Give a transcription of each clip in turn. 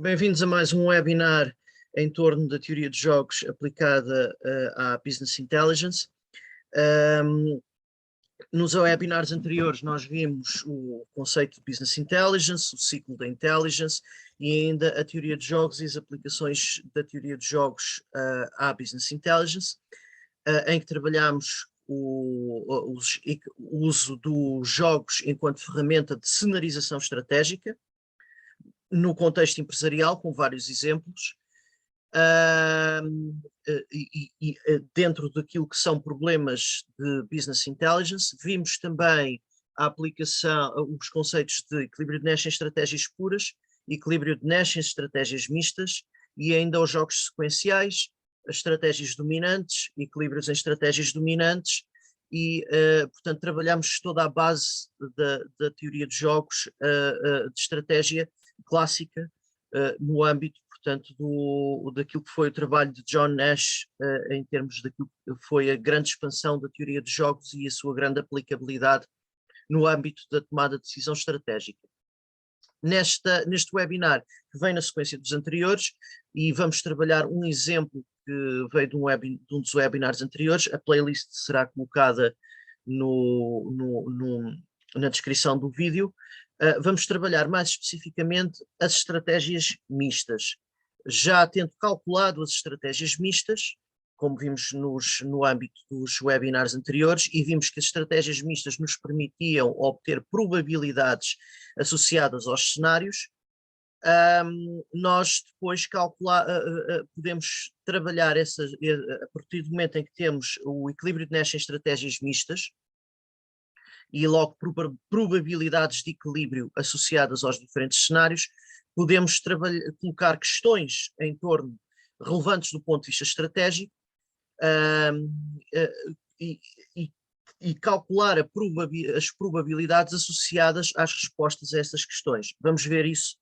Bem-vindos a mais um webinar em torno da teoria de jogos aplicada à Business Intelligence. Nos webinars anteriores nós vimos o conceito de Business Intelligence, o ciclo da Intelligence e ainda a teoria de jogos e as aplicações da teoria de jogos à Business Intelligence, em que trabalhamos o uso dos jogos enquanto ferramenta de cenarização estratégica, no contexto empresarial, com vários exemplos, e dentro daquilo que são problemas de business intelligence, vimos também a aplicação, os conceitos de equilíbrio de Nash em estratégias puras, equilíbrio de Nash em estratégias mistas e ainda os jogos sequenciais, as estratégias dominantes, equilíbrios em estratégias dominantes e, portanto, trabalhamos toda a base da teoria de jogos de estratégia clássica no âmbito, portanto, daquilo que foi o trabalho de John Nash em termos daquilo que foi a grande expansão da teoria de jogos e a sua grande aplicabilidade no âmbito da tomada de decisão estratégica. Neste webinar, que vem na sequência dos anteriores, e vamos trabalhar um exemplo que veio de um dos webinars anteriores, a playlist será colocada na descrição do vídeo. Vamos trabalhar mais especificamente as estratégias mistas. Já tendo calculado as estratégias mistas, como vimos no âmbito dos webinars anteriores, e vimos que as estratégias mistas nos permitiam obter probabilidades associadas aos cenários, nós depois podemos trabalhar a partir do momento em que temos o equilíbrio de Nash em estratégias mistas, e logo probabilidades de equilíbrio associadas aos diferentes cenários, podemos colocar questões em torno relevantes do ponto de vista estratégico e calcular as probabilidades associadas às respostas a essas questões. Vamos ver isso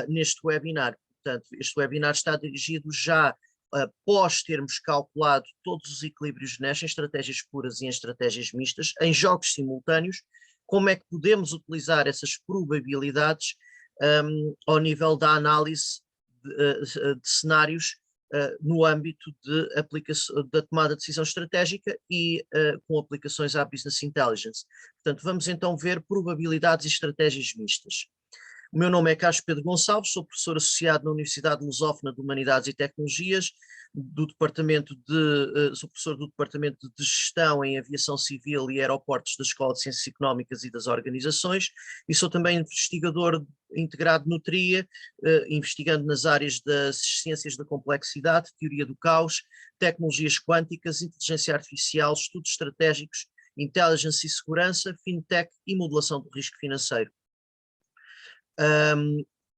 neste webinar. Portanto, este webinar está dirigido já após termos calculado todos os equilíbrios de Nash em estratégias puras e em estratégias mistas, em jogos simultâneos, como é que podemos utilizar essas probabilidades ao nível da análise de cenários no âmbito da tomada de decisão estratégica e com aplicações à Business Intelligence. Portanto, vamos então ver probabilidades e estratégias mistas. O meu nome é Carlos Pedro Gonçalves, sou professor associado na Universidade Lusófona de Humanidades e Tecnologias, sou professor do Departamento de Gestão em Aviação Civil e Aeroportos da Escola de Ciências Económicas e das Organizações, e sou também investigador integrado no TRIA, investigando nas áreas das ciências da complexidade, teoria do caos, tecnologias quânticas, inteligência artificial, estudos estratégicos, intelligence e segurança, fintech e modelação do risco financeiro.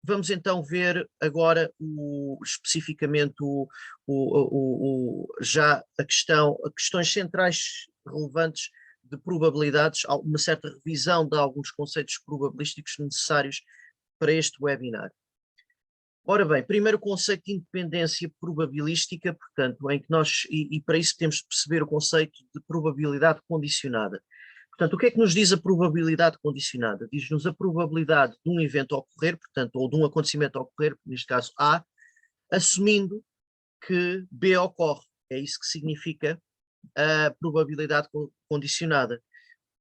Vamos então ver agora especificamente já questões centrais relevantes de probabilidades, uma certa revisão de alguns conceitos probabilísticos necessários para este webinar. Ora bem, primeiro o conceito de independência probabilística, portanto, em que e para isso temos de perceber o conceito de probabilidade condicionada. Portanto, o que é que nos diz a probabilidade condicionada? Diz-nos a probabilidade de um evento ocorrer, portanto, ou de um acontecimento ocorrer, neste caso A, assumindo que B ocorre. É isso que significa a probabilidade condicionada.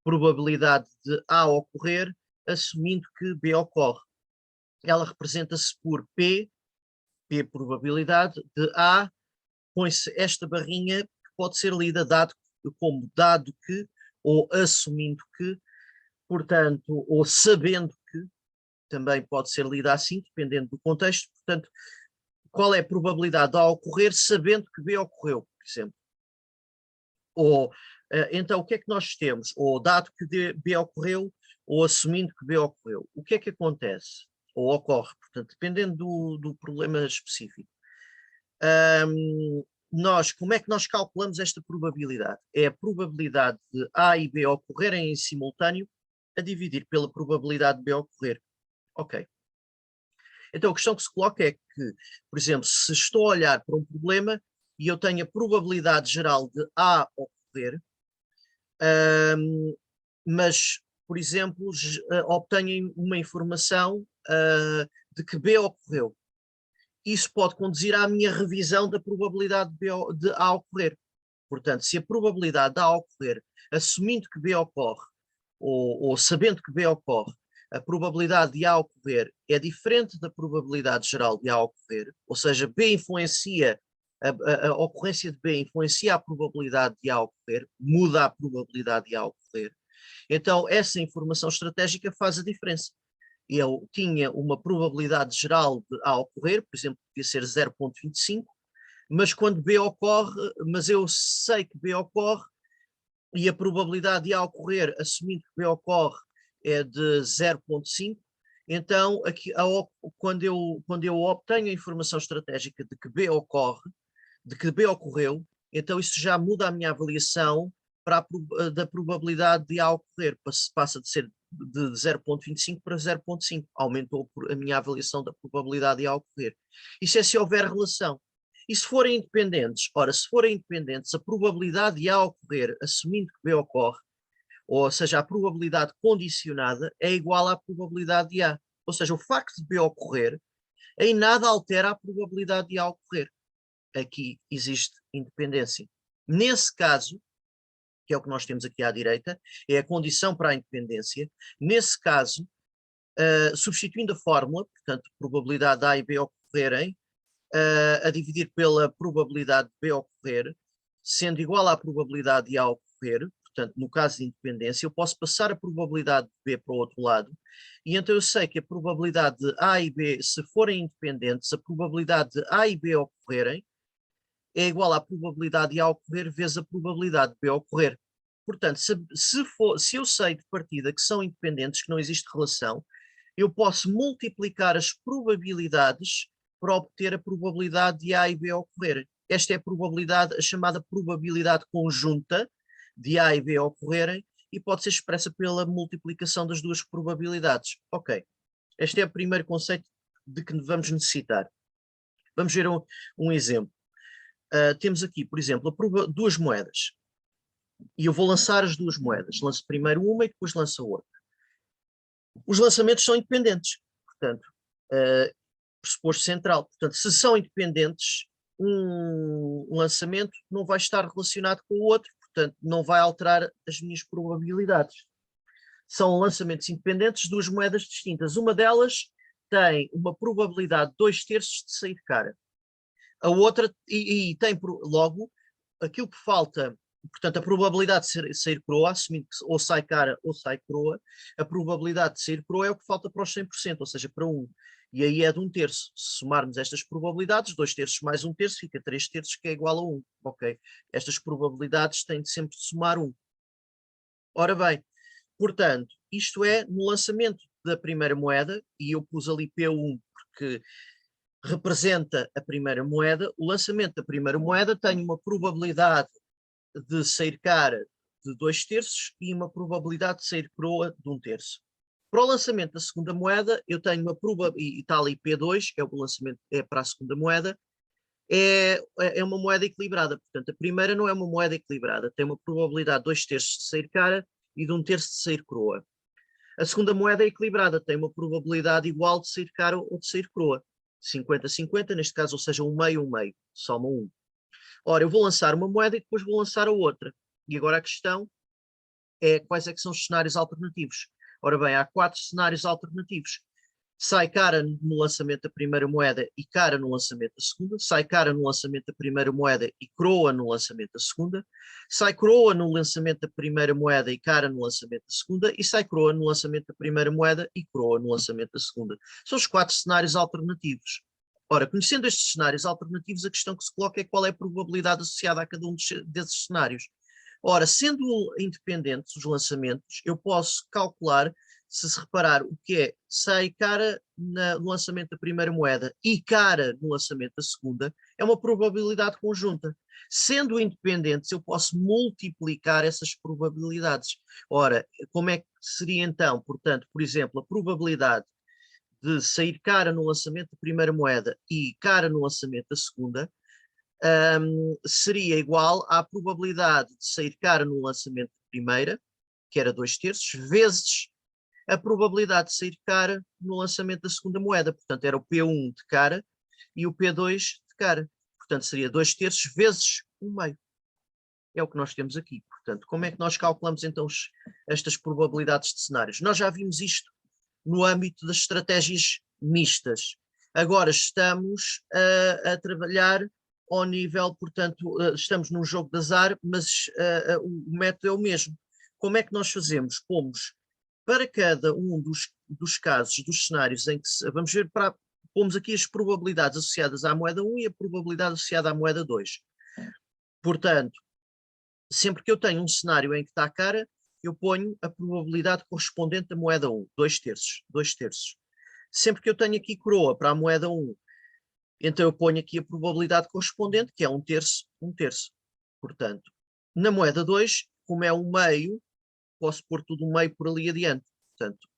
Probabilidade de A ocorrer, assumindo que B ocorre. Ela representa-se por P probabilidade, de A, põe-se esta barrinha que pode ser lida como dado que, ou assumindo que, portanto, ou sabendo que, também pode ser lida assim, dependendo do contexto. Portanto, qual é a probabilidade de A ocorrer sabendo que B ocorreu, por exemplo? Ou, então, o que é que nós temos? Ou dado que B ocorreu, ou assumindo que B ocorreu. O que é que acontece? Ou ocorre, portanto, dependendo do problema específico. Como é que nós calculamos esta probabilidade? É a probabilidade de A e B ocorrerem em simultâneo a dividir pela probabilidade de B ocorrer. Ok. Então a questão que se coloca é que, por exemplo, se estou a olhar para um problema e eu tenho a probabilidade geral de A ocorrer, mas, por exemplo, obtenho uma informação de que B ocorreu. isso pode conduzir à minha revisão da probabilidade de A ocorrer. Portanto, se a probabilidade de A ocorrer, assumindo que B ocorre, ou sabendo que B ocorre, a probabilidade de A ocorrer é diferente da probabilidade geral de A ocorrer, ou seja, B influencia, a ocorrência de B influencia a probabilidade de A ocorrer, muda a probabilidade de A ocorrer. Então, essa informação estratégica faz a diferença. Eu tinha uma probabilidade geral de A ocorrer, por exemplo, podia ser 0,25, mas quando B ocorre, mas eu sei que B ocorre, e a probabilidade de A ocorrer, assumindo que B ocorre, é de 0,5, então aqui, quando eu obtenho a informação estratégica de que B ocorre, de que B ocorreu, então isso já muda a minha avaliação da probabilidade de A ocorrer, passa de ser de 0,25 para 0,5, aumentou a minha avaliação da probabilidade de A ocorrer. Isso é se houver relação. E se forem independentes? Ora, se forem independentes, a probabilidade de A ocorrer, assumindo que B ocorre, ou seja, a probabilidade condicionada, é igual à probabilidade de A. Ou seja, o facto de B ocorrer em nada altera a probabilidade de A ocorrer. Aqui existe independência. Nesse caso, que é o que nós temos aqui à direita, é a condição para a independência. Nesse caso, substituindo a fórmula, portanto, probabilidade de A e B ocorrerem, a dividir pela probabilidade de B ocorrer, sendo igual à probabilidade de A ocorrer, portanto, no caso de independência, eu posso passar a probabilidade de B para o outro lado, e então eu sei que a probabilidade de A e B, se forem independentes, a probabilidade de A e B ocorrerem é igual à probabilidade de A ocorrer vezes a probabilidade de B ocorrer. Portanto, se eu sei de partida que são independentes, que não existe relação, eu posso multiplicar as probabilidades para obter a probabilidade de A e B ocorrerem. Esta é a probabilidade, a chamada probabilidade conjunta de A e B ocorrerem, e pode ser expressa pela multiplicação das duas probabilidades. Ok, este é o primeiro conceito de que vamos necessitar. Vamos ver um exemplo. Temos aqui, por exemplo, duas moedas. E eu vou lançar as duas moedas. Lanço primeiro uma e depois lanço a outra. Os lançamentos são independentes. Portanto, pressuposto central. Portanto, se são independentes, um lançamento não vai estar relacionado com o outro, portanto, não vai alterar as minhas probabilidades. São lançamentos independentes, duas moedas distintas. Uma delas tem uma probabilidade de 2/3 de sair cara. A outra, e tem logo, aquilo que falta, portanto, a probabilidade de sair coroa, assumindo que ou sai cara ou sai coroa, a probabilidade de sair coroa é o que falta para os 100%, ou seja, para 1. E aí é de 1/3. Se somarmos estas probabilidades, 2/3 mais 1/3 fica 3/3, que é igual a 1. Ok? Estas probabilidades têm de sempre de somar 1. Ora bem, portanto, isto é no lançamento da primeira moeda, e eu pus ali P1 porque representa a primeira moeda. O lançamento da primeira moeda tem uma probabilidade de sair cara de 2/3 e uma probabilidade de sair coroa de 1/3. Para o lançamento da segunda moeda, eu tenho uma probabilidade, e está ali P2, é o lançamento, é para a segunda moeda, é uma moeda equilibrada. Portanto, a primeira não é uma moeda equilibrada, tem uma probabilidade de 2/3 de sair cara e de 1/3 de sair coroa. A segunda moeda é equilibrada, tem uma probabilidade igual de sair cara ou de sair coroa. 50-50, neste caso, ou seja, um meio, soma 1. Ora, eu vou lançar uma moeda e depois vou lançar a outra. E agora a questão é quais é que são os cenários alternativos. Ora bem, há 4 cenários alternativos. Sai cara no lançamento da primeira moeda e cara no lançamento da segunda. Sai cara no lançamento da primeira moeda e coroa no lançamento da segunda. Sai coroa no lançamento da primeira moeda e cara no lançamento da segunda. E sai coroa no lançamento da primeira moeda e coroa no lançamento da segunda. São os 4 cenários alternativos. Ora, conhecendo estes cenários alternativos, a questão que se coloca é qual é a probabilidade associada a cada um desses cenários. Ora, sendo independentes os lançamentos, eu posso calcular, se reparar, o que é sai cara no lançamento da primeira moeda e cara no lançamento da segunda, é uma probabilidade conjunta. Sendo independentes, eu posso multiplicar essas probabilidades. Ora, como é que seria então? Portanto, por exemplo, a probabilidade de sair cara no lançamento da primeira moeda e cara no lançamento da segunda, seria igual à probabilidade de sair cara no lançamento da primeira, que era 2/3, vezes a probabilidade de sair cara no lançamento da segunda moeda. Portanto, era o P1 de cara e o P2 de cara. Portanto, seria 2/3 vezes 1/2. É o que nós temos aqui. Portanto, como é que nós calculamos então estas probabilidades de cenários? Nós já vimos isto no âmbito das estratégias mistas. Agora estamos a trabalhar ao nível, portanto, estamos num jogo de azar, mas o método é o mesmo. Como é que nós fazemos? Pomos para cada um dos casos, dos cenários em que, vamos ver, pomos aqui as probabilidades associadas à moeda 1 e a probabilidade associada à moeda 2. Portanto, sempre que eu tenho um cenário em que está a cara, eu ponho a probabilidade correspondente à moeda 1, 2/3, 2/3. Sempre que eu tenho aqui coroa para a moeda 1, então eu ponho aqui a probabilidade correspondente, que é 1/3, 1/3. Portanto, na moeda 2, como é um meio, posso pôr tudo um meio por ali adiante. Portanto,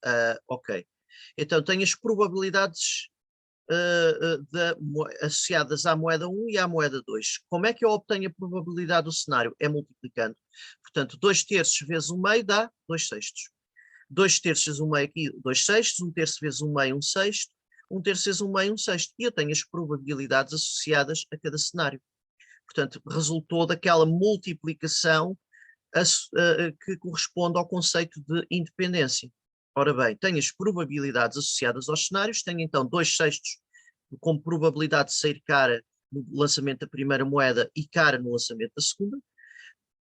ok. Então tenho as probabilidades associadas à moeda 1 e à moeda 2. Como é que eu obtenho a probabilidade do cenário? É multiplicando. Portanto, 2/3 vezes 1/2 dá 2/6. 2/3 vezes 1/2 aqui, 2/6, 1/3 vezes 1/2, 1/6, 1/3 vezes 1/2, 1/6. E eu tenho as probabilidades associadas a cada cenário. Portanto, resultou daquela multiplicação que corresponde ao conceito de independência. Ora bem, tenho as probabilidades associadas aos cenários, tenho então 2/6 como probabilidade de sair cara no lançamento da primeira moeda e cara no lançamento da segunda.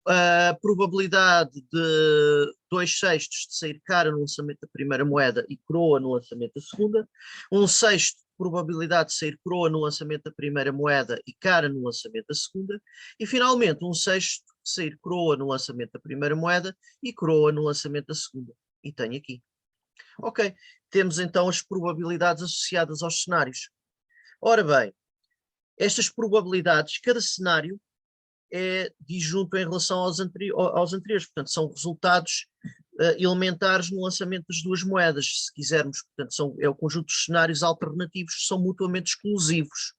A probabilidade de 2/6 de sair cara no lançamento da primeira moeda e coroa no lançamento da segunda. 1/6 de probabilidade de sair coroa no lançamento da primeira moeda e cara no lançamento da segunda. E finalmente 1/6 de sair coroa no lançamento da primeira moeda e coroa no lançamento da segunda. E tenho aqui. Ok, temos então as probabilidades associadas aos cenários. Ora bem, estas probabilidades, cada cenário é disjunto em relação aos anteriores, portanto são resultados elementares no lançamento das duas moedas, se quisermos, portanto é o conjunto de cenários alternativos que são mutuamente exclusivos.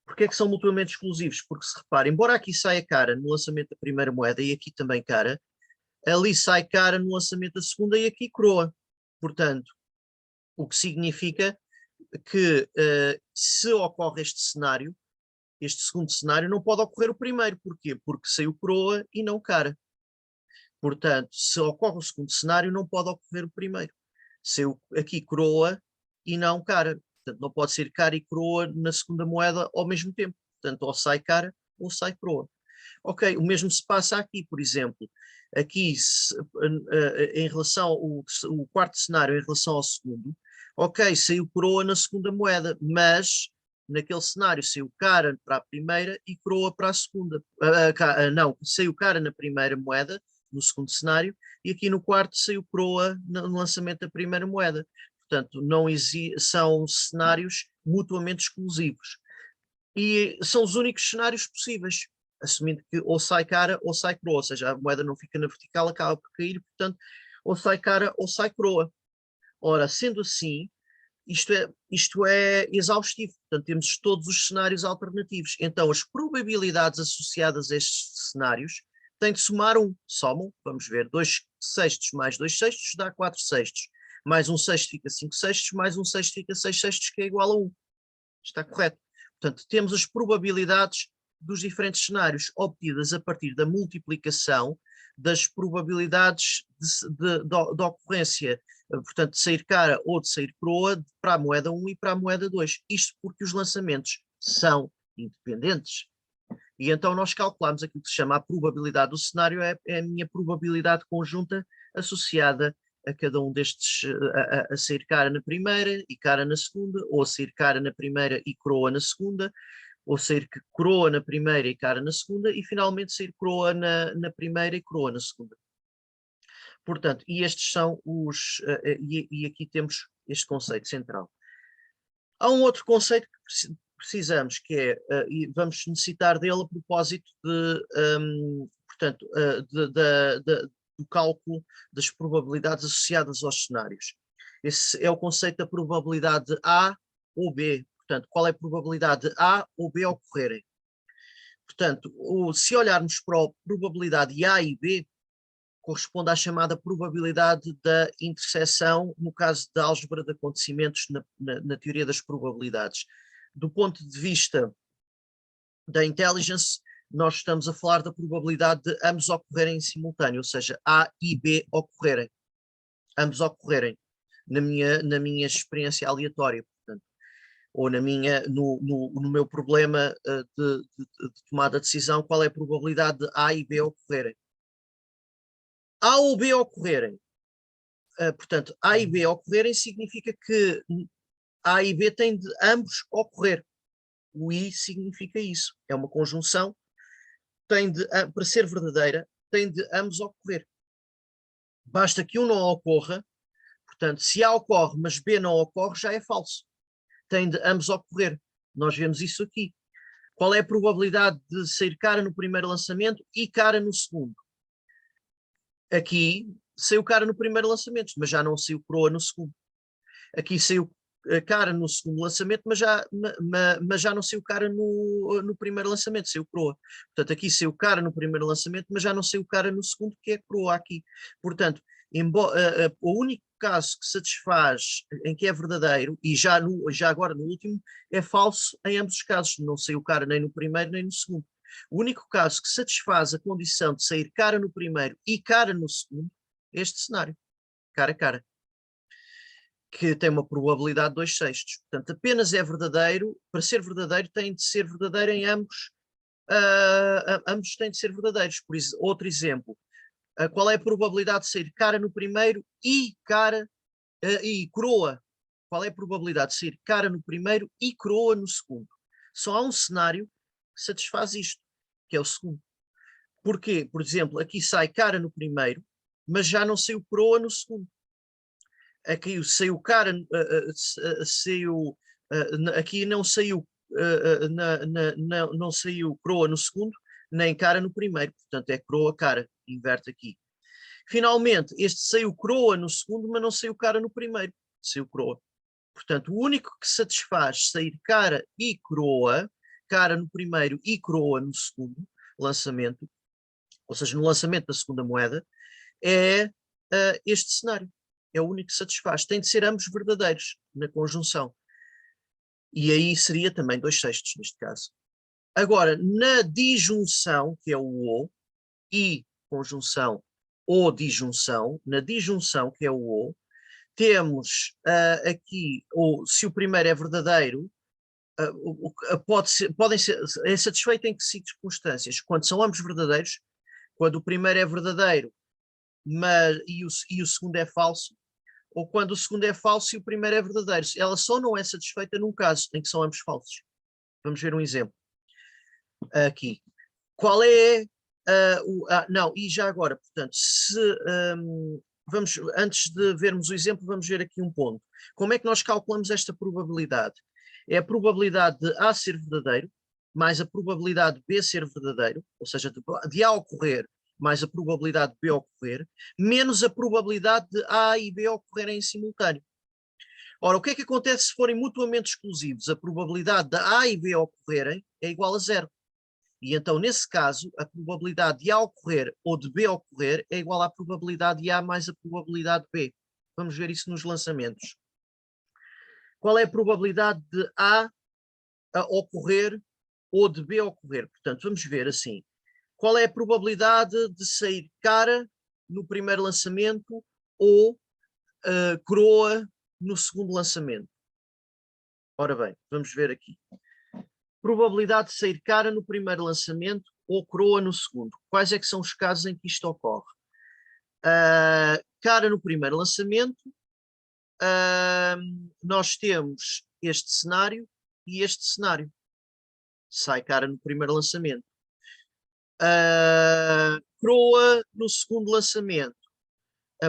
Porquê é que são mutuamente exclusivos? Porque se repara, embora aqui saia cara no lançamento da primeira moeda e aqui também cara, ali sai cara no lançamento da segunda e aqui coroa. Portanto, o que significa que se ocorre este cenário, este segundo cenário, não pode ocorrer o primeiro. Porquê? Porque saiu coroa e não cara. Portanto, se ocorre o segundo cenário, não pode ocorrer o primeiro. Saiu aqui coroa e não cara. Portanto, não pode ser cara e coroa na segunda moeda ao mesmo tempo. Portanto, ou sai cara ou sai coroa. Ok, o mesmo se passa aqui, por exemplo. Aqui, em relação o quarto cenário em relação ao segundo, ok, saiu coroa na segunda moeda, mas naquele cenário saiu cara para a primeira e coroa para a segunda. Não, saiu cara na primeira moeda, no segundo cenário, e aqui no quarto saiu coroa no lançamento da primeira moeda. Portanto, não são cenários mutuamente exclusivos. E são os únicos cenários possíveis, assumindo que ou sai cara ou sai coroa, ou seja, a moeda não fica na vertical, acaba por cair, portanto, ou sai cara ou sai coroa. Ora, sendo assim, isto é exaustivo, portanto, temos todos os cenários alternativos. Então, as probabilidades associadas a estes cenários têm de somar somam, vamos ver, 2/6 mais 2/6 dá 4/6, mais 1/6 fica 5/6, mais 1/6 fica 6/6, que é igual a 1. Está correto? Portanto, temos as probabilidades dos diferentes cenários obtidas a partir da multiplicação das probabilidades de ocorrência, portanto, de sair cara ou de sair coroa para a moeda 1 e para a moeda 2. Isto porque os lançamentos são independentes. E então nós calculamos aquilo que se chama a probabilidade do cenário, é a minha probabilidade conjunta associada a cada um destes, a sair cara na primeira e cara na segunda, ou a sair cara na primeira e coroa na segunda, ou sair coroa na primeira e cara na segunda, e finalmente sair coroa na primeira e coroa na segunda. Portanto, e estes são e aqui temos este conceito central. Há um outro conceito que precisamos, que é, e vamos necessitar dele a propósito portanto, do cálculo das probabilidades associadas aos cenários. Esse é o conceito da probabilidade A ou B. Portanto, qual é a probabilidade de A ou B ocorrerem? Portanto, se olharmos para a probabilidade A e B, corresponde à chamada probabilidade da interseção, no caso da álgebra de acontecimentos na teoria das probabilidades. do ponto de vista da intelligence, nós estamos a falar da probabilidade de ambos ocorrerem em simultâneo, ou seja, A e B ocorrerem, ambos ocorrerem, na minha experiência aleatória, portanto, ou no meu problema de tomada de decisão, qual é a probabilidade de A e B ocorrerem. A ou B ocorrerem, portanto, A e B ocorrerem significa que A e B têm de ambos ocorrer. O I significa isso, é uma conjunção, para ser verdadeira, tem de ambos ocorrer. Basta que um não ocorra, portanto, se A ocorre, mas B não ocorre, já é falso. Tem de ambos ocorrer. Nós vemos isso aqui. Qual é a probabilidade de sair cara no primeiro lançamento e cara no segundo? Aqui saiu cara no primeiro lançamento, mas já não saiu coroa no segundo. Aqui saiu cara no segundo lançamento, mas já não saiu cara no primeiro lançamento, saiu coroa. Portanto, aqui saiu cara no primeiro lançamento, mas já não saiu cara no segundo, que é coroa aqui. Portanto, o único caso que satisfaz em que é verdadeiro, e já agora no último, é falso em ambos os casos, não saiu cara nem no primeiro nem no segundo. O único caso que satisfaz a condição de sair cara no primeiro e cara no segundo é este cenário, cara a cara, que tem uma probabilidade de 2/6. Portanto, apenas é verdadeiro, para ser verdadeiro tem de ser verdadeiro em ambos, ambos têm de ser verdadeiros. Outro exemplo, qual é a probabilidade de sair cara no primeiro e coroa? Qual é a probabilidade de sair cara no primeiro e coroa no segundo? Só há um cenário que satisfaz isto, que é o segundo. Porquê? Por exemplo, aqui sai cara no primeiro, mas já não saiu coroa no segundo. Aqui saiu cara, aqui não saiu, não saiu coroa no segundo, nem cara no primeiro, portanto é coroa, cara, inverte aqui. Finalmente, este saiu coroa no segundo, mas não saiu cara no primeiro, saiu coroa. Portanto, o único que satisfaz sair cara e coroa, cara no primeiro e coroa no segundo lançamento, ou seja, no lançamento da segunda moeda, é este cenário. É o único que satisfaz. Tem de ser ambos verdadeiros na conjunção. E aí seria também 2/6 neste caso. Agora, na disjunção, que é o O, e conjunção ou disjunção, na disjunção, que é o O, temos aqui, se o primeiro é verdadeiro, é satisfeito em que circunstâncias? Quando são ambos verdadeiros, quando o primeiro é verdadeiro e o segundo é falso, ou quando o segundo é falso e o primeiro é verdadeiro. Ela só não é satisfeita num caso em que são ambos falsos. Vamos ver um exemplo aqui. Qual é não, e já agora, portanto, antes de vermos o exemplo, vamos ver aqui um ponto. Como é que nós calculamos esta probabilidade? É a probabilidade de A ser verdadeiro, mais a probabilidade de B ser verdadeiro, ou seja, de A ocorrer, mais a probabilidade de B ocorrer, menos a probabilidade de A e B ocorrerem em simultâneo. Ora, o que é que acontece se forem mutuamente exclusivos? A probabilidade de A e B ocorrerem é igual a 0. E então, nesse caso, a probabilidade de A ocorrer ou de B ocorrer é igual à probabilidade de A mais a probabilidade de B. Vamos ver isso nos lançamentos. Qual é a probabilidade de A ocorrer ou de B ocorrer? Portanto, vamos ver assim. Qual é a probabilidade de sair cara no primeiro lançamento ou coroa no segundo lançamento? Ora bem, vamos ver aqui. Probabilidade de sair cara no primeiro lançamento ou coroa no segundo. Quais é que são os casos em que isto ocorre? Cara no primeiro lançamento, nós temos este cenário e este cenário. Sai cara no primeiro lançamento. Coroa no segundo lançamento.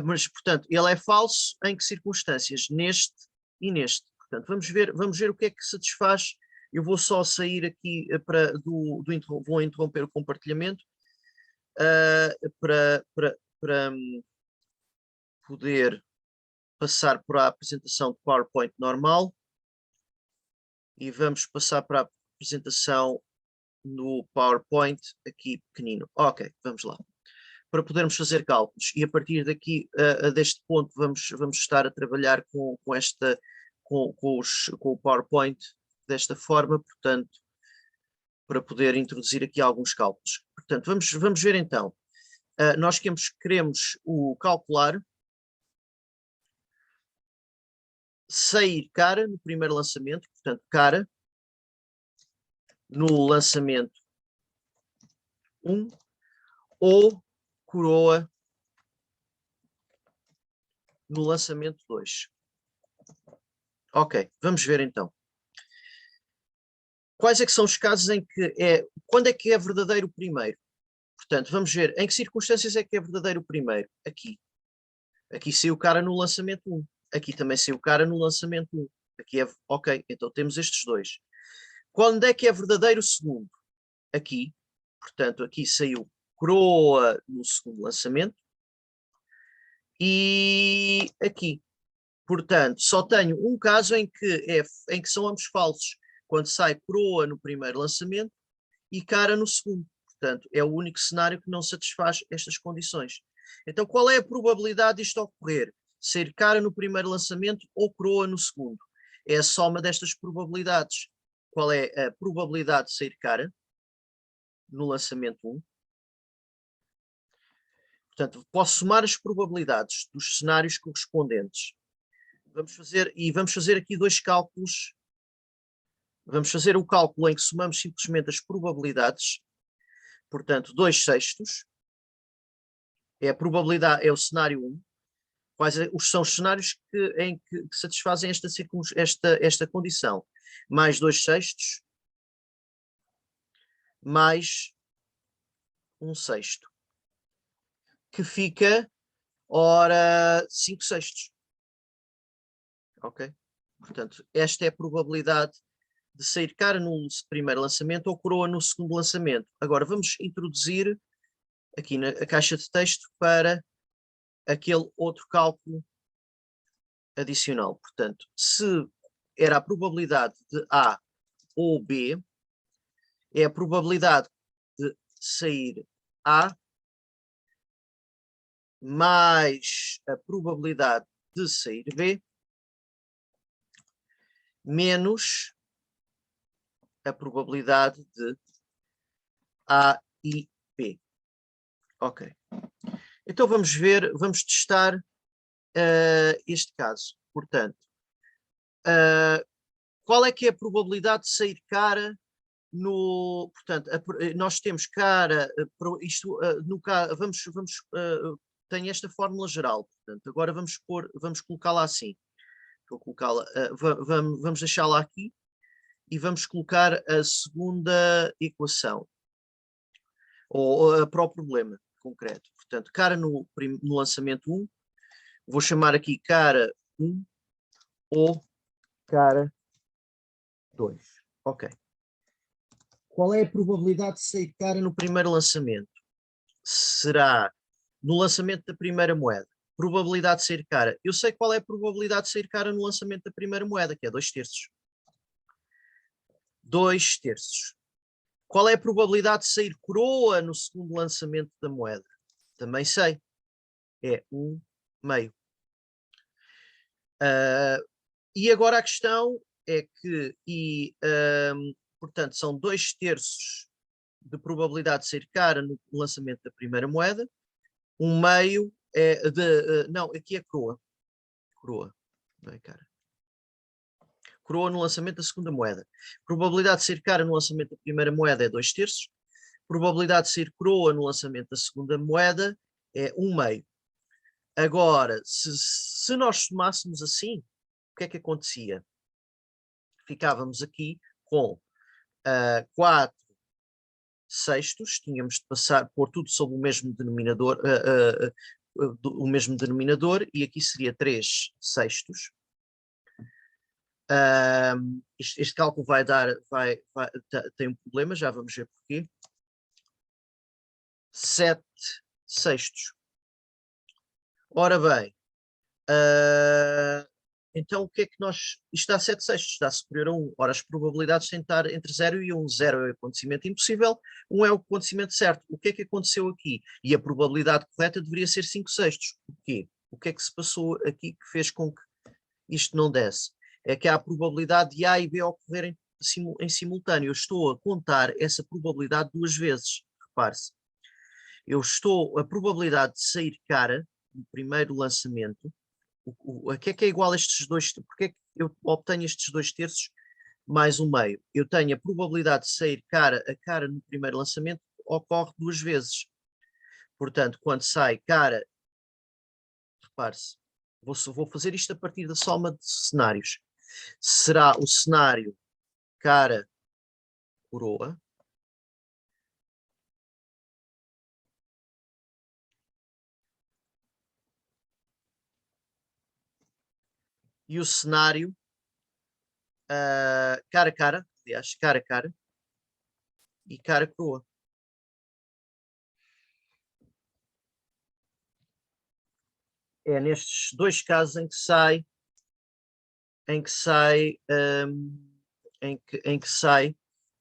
Mas, portanto, ele é falso em que circunstâncias? Neste e neste. Portanto, vamos ver o que é que satisfaz. Eu vou só sair aqui vou interromper o compartilhamento para poder passar para a apresentação de PowerPoint normal e vamos passar para a apresentação no PowerPoint aqui pequenino. Ok, vamos lá. Para podermos fazer cálculos e a partir daqui, deste ponto, vamos estar a trabalhar com o PowerPoint desta forma, portanto, para poder introduzir aqui alguns cálculos. Portanto, vamos ver então. Nós queremos o calcular sair cara no primeiro lançamento, portanto, cara no lançamento 1 ou coroa no lançamento 2. Ok, vamos ver então. Quais é que são os casos em que quando é que é verdadeiro o primeiro? Portanto, vamos ver em que circunstâncias é que é verdadeiro o primeiro. Aqui. Aqui saiu cara no lançamento 1. Aqui também saiu cara no lançamento 1. Aqui é, ok, então temos estes dois. Quando é que é verdadeiro o segundo? Aqui. Portanto, aqui saiu coroa no segundo lançamento. E aqui. Portanto, só tenho um caso em que são ambos falsos. Quando sai coroa no primeiro lançamento e cara no segundo. Portanto, é o único cenário que não satisfaz estas condições. Então, qual é a probabilidade disto ocorrer? Ser cara no primeiro lançamento ou coroa no segundo? É a soma destas probabilidades. Qual é a probabilidade de sair cara no lançamento 1? Portanto, posso somar as probabilidades dos cenários correspondentes. Vamos fazer aqui dois cálculos. Vamos fazer o cálculo em que somamos simplesmente as probabilidades. Portanto, 2/6 é a probabilidade, é o cenário 1. Quais são os cenários em que satisfazem esta condição? Mais 2/6 mais 1/6, que fica, ora, 5/6. Ok? Portanto, esta é a probabilidade de sair cara no primeiro lançamento ou coroa no segundo lançamento. Agora, vamos introduzir aqui na caixa de texto para aquele outro cálculo adicional. Portanto, se era a probabilidade de A ou B, é a probabilidade de sair A mais a probabilidade de sair B menos a probabilidade de A e B. Ok. Então vamos testar este caso. Portanto, qual é que é a probabilidade de sair cara no... Portanto, nós temos cara... isto, no caso, tenho esta fórmula geral. Portanto, agora vamos colocá-la assim. Vou colocá-la, vamos deixá-la aqui e vamos colocar a segunda equação, ou para o problema concreto. Portanto, cara no lançamento 1, vou chamar aqui cara 1 ou cara 2. Ok. Qual é a probabilidade de sair cara no primeiro lançamento? Será no lançamento da primeira moeda. Probabilidade de sair cara. Eu sei qual é a probabilidade de sair cara no lançamento da primeira moeda, que é 2/3. 2/3. Qual é a probabilidade de sair coroa no segundo lançamento da moeda? Também sei. É 1/2. E agora a questão é que, portanto, são 2/3 de probabilidade de sair cara no lançamento da primeira moeda. 1/2 é não, aqui é coroa. Coroa, não é cara. Coroa no lançamento da segunda moeda. Probabilidade de sair cara no lançamento da primeira moeda é 2/3. Probabilidade de sair coroa no lançamento da segunda moeda é 1/2. Agora, se nós somássemos assim, o que é que acontecia? Ficávamos aqui com 4/6, tínhamos de pôr tudo sob o mesmo denominador, e aqui seria 3/6. Este cálculo tem um problema, já vamos ver porquê. 7/6. Ora bem, então o que é que nós... Isto dá 7/6, está superior a 1. Ora, as probabilidades têm de estar entre 0 e 1. 0 é o acontecimento impossível, 1 é o acontecimento certo. O que é que aconteceu aqui? E a probabilidade correta deveria ser 5/6. Porquê? O que é que se passou aqui que fez com que isto não desse? É que há a probabilidade de A e B ocorrerem em simultâneo. Eu estou a contar essa probabilidade duas vezes. Repare-se. A probabilidade de sair cara no primeiro lançamento, a que é igual a estes dois, porque é que eu obtenho estes 2/3 mais um meio? Eu tenho a probabilidade de sair cara a cara no primeiro lançamento, ocorre duas vezes. Portanto, quando sai cara, repare-se, vou fazer isto a partir da soma de cenários. Será o cenário cara coroa, e o cenário cara a cara, aliás, cara a cara e cara coroa. É nestes dois casos em que sai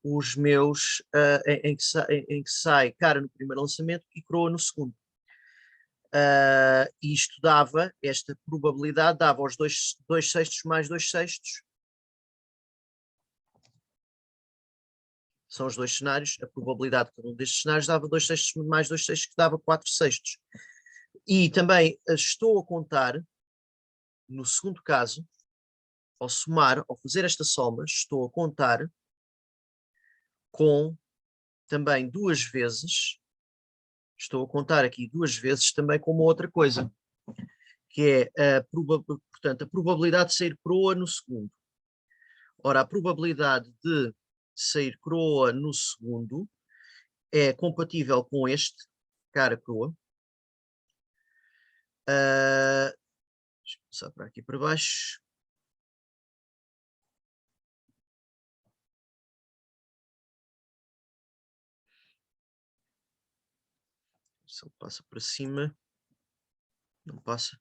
os meus, em que sai cara no primeiro lançamento e coroa no segundo. E isto dava, esta probabilidade dava os 2/6 mais 2/6. São os dois cenários, a probabilidade de cada um destes cenários dava 2/6 mais 2/6, que dava 4/6. E também estou a contar, no segundo caso, ao somar, ao fazer esta soma, estou a contar com também duas vezes, estou a contar aqui duas vezes também com uma outra coisa, que é portanto, a probabilidade de sair coroa no segundo. Ora, a probabilidade de sair coroa no segundo é compatível com este, cara coroa. Deixa eu passar para aqui para baixo. Se ele passa para cima, não passa.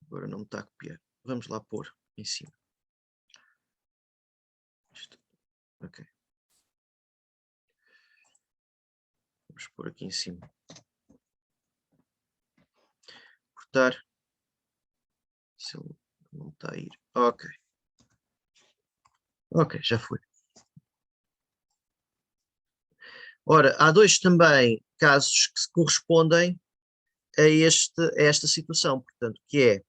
Agora não me está a copiar. Vamos lá pôr em cima. Ok. Vamos pôr aqui em cima. Cortar. Se ele não está a ir. Ok. Ok, já foi. Ora, há dois também casos que se correspondem a esta situação, portanto, que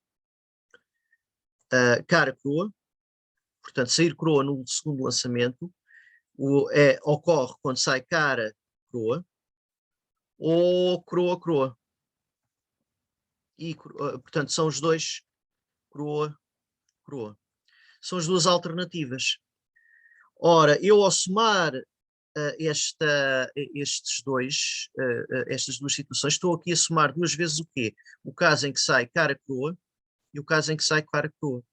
é cara crua, portanto, sair crua no segundo lançamento, ocorre quando sai cara crua ou croa croa. E, portanto, são os dois croa croa. São as duas alternativas. Ora, eu ao somar estas duas situações, estou aqui a somar duas vezes o quê? O caso em que sai cara crua e o caso em que sai cara crua.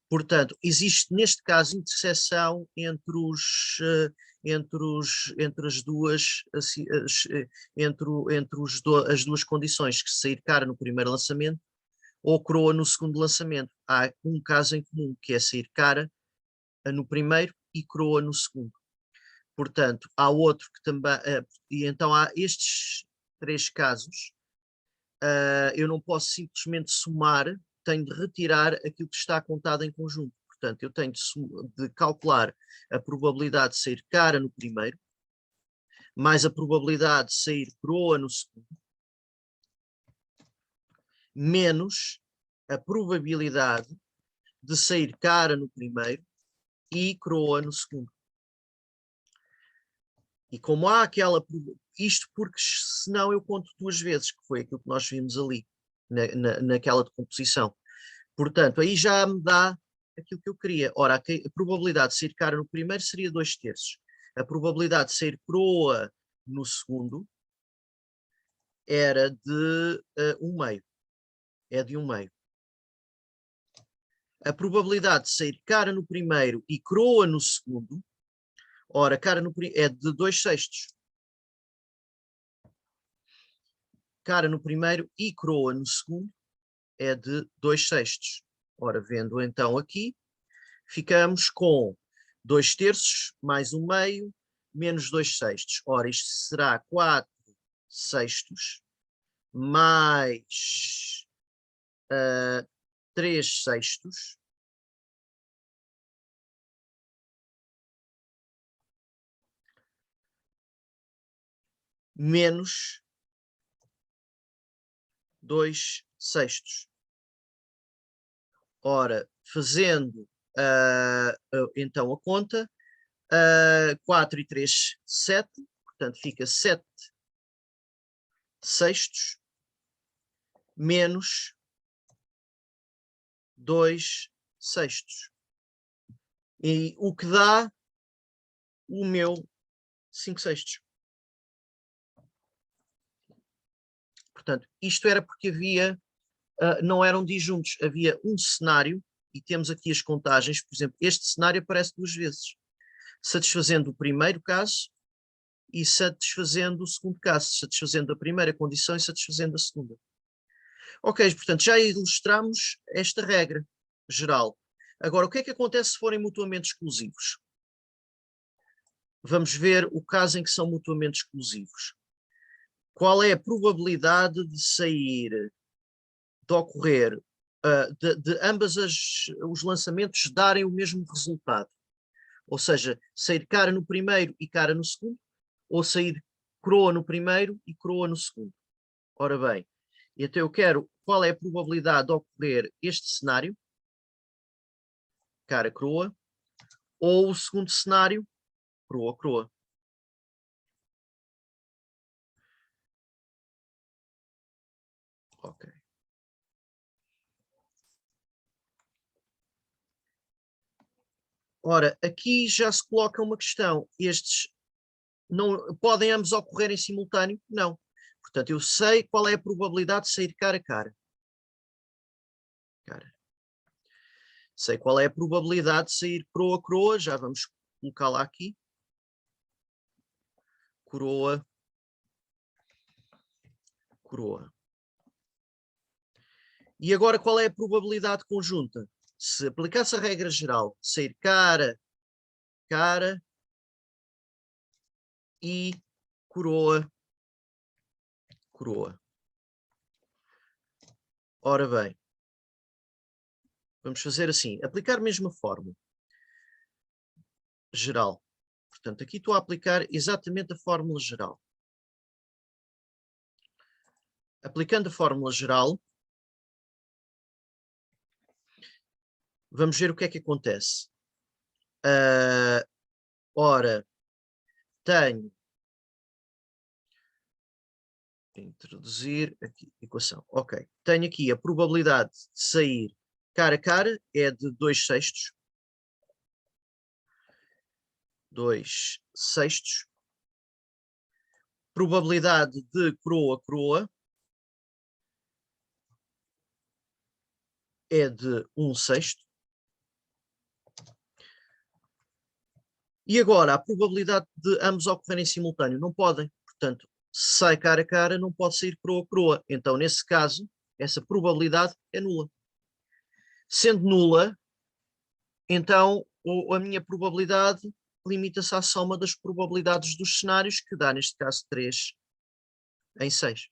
Portanto, existe neste caso interseção entre as duas, as duas condições, que sair cara no primeiro lançamento ou croa no segundo lançamento. Há um caso em comum, que é sair cara no primeiro e croa no segundo. Portanto, há outro que também, e então há estes três casos, eu não posso simplesmente somar, tenho de retirar aquilo que está contado em conjunto. Portanto, eu tenho de calcular a probabilidade de sair cara no primeiro, mais a probabilidade de sair croa no segundo, menos a probabilidade de sair cara no primeiro e croa no segundo. E como há aquela... Isto porque senão eu conto duas vezes, que foi aquilo que nós vimos ali, naquela decomposição. Portanto, aí já me dá aquilo que eu queria. Ora, a probabilidade de sair cara no primeiro seria 2/3. A probabilidade de sair croa no segundo era de 1/2. É de 1/2. A probabilidade de sair cara no primeiro e croa no segundo, ora, cara no é de 2/6. Cara no primeiro e croa no segundo é de 2/6. Ora, vendo então aqui, ficamos com 2/3 mais 1/2 menos 2/6. Ora, isto será 4/6 mais 3/6 menos 2/6. Ora, fazendo então a conta, 4 e 3, 7, portanto fica 7/6 menos 2/6. E o que dá o meu 5/6. Portanto, isto era porque havia, não eram disjuntos, havia um cenário, e temos aqui as contagens, por exemplo, este cenário aparece 2 vezes, satisfazendo o primeiro caso e satisfazendo o segundo caso, satisfazendo a primeira condição e satisfazendo a segunda. Ok, portanto, já ilustramos esta regra geral. Agora, o que é que acontece se forem mutuamente exclusivos? Vamos ver o caso em que são mutuamente exclusivos. Qual é a probabilidade de sair, de ocorrer, de ambas os lançamentos darem o mesmo resultado? Ou seja, sair cara no primeiro e cara no segundo, ou sair coroa no primeiro e coroa no segundo. Ora bem, então eu quero qual é a probabilidade de ocorrer este cenário, cara coroa, ou o segundo cenário, coroa coroa. Ok. Ora, aqui já se coloca uma questão. Estes não podem ambos ocorrer em simultâneo? Não. Portanto, eu sei qual é a probabilidade de sair cara a cara. Sei qual é a probabilidade de sair coroa a coroa, já vamos colocá-la aqui. Coroa, coroa. E agora qual é a probabilidade conjunta? Se aplicasse a regra geral, sair cara, cara e coroa, coroa. Ora bem, vamos fazer assim, aplicar a mesma fórmula geral. Portanto, aqui estou a aplicar exatamente a fórmula geral. Aplicando a fórmula geral, vamos ver o que é que acontece. Ora, tenho, introduzir aqui equação, ok. Tenho aqui a probabilidade de sair cara a cara é de 2/6. 2/6. Probabilidade de coroa a coroa é de 1/6. E agora, a probabilidade de ambos ocorrerem em simultâneo? Não podem. Portanto, se sai cara a cara, não pode sair coroa a coroa. Então, nesse caso, essa probabilidade é nula. Sendo nula, então a minha probabilidade limita-se à soma das probabilidades dos cenários, que dá, neste caso, 3/6.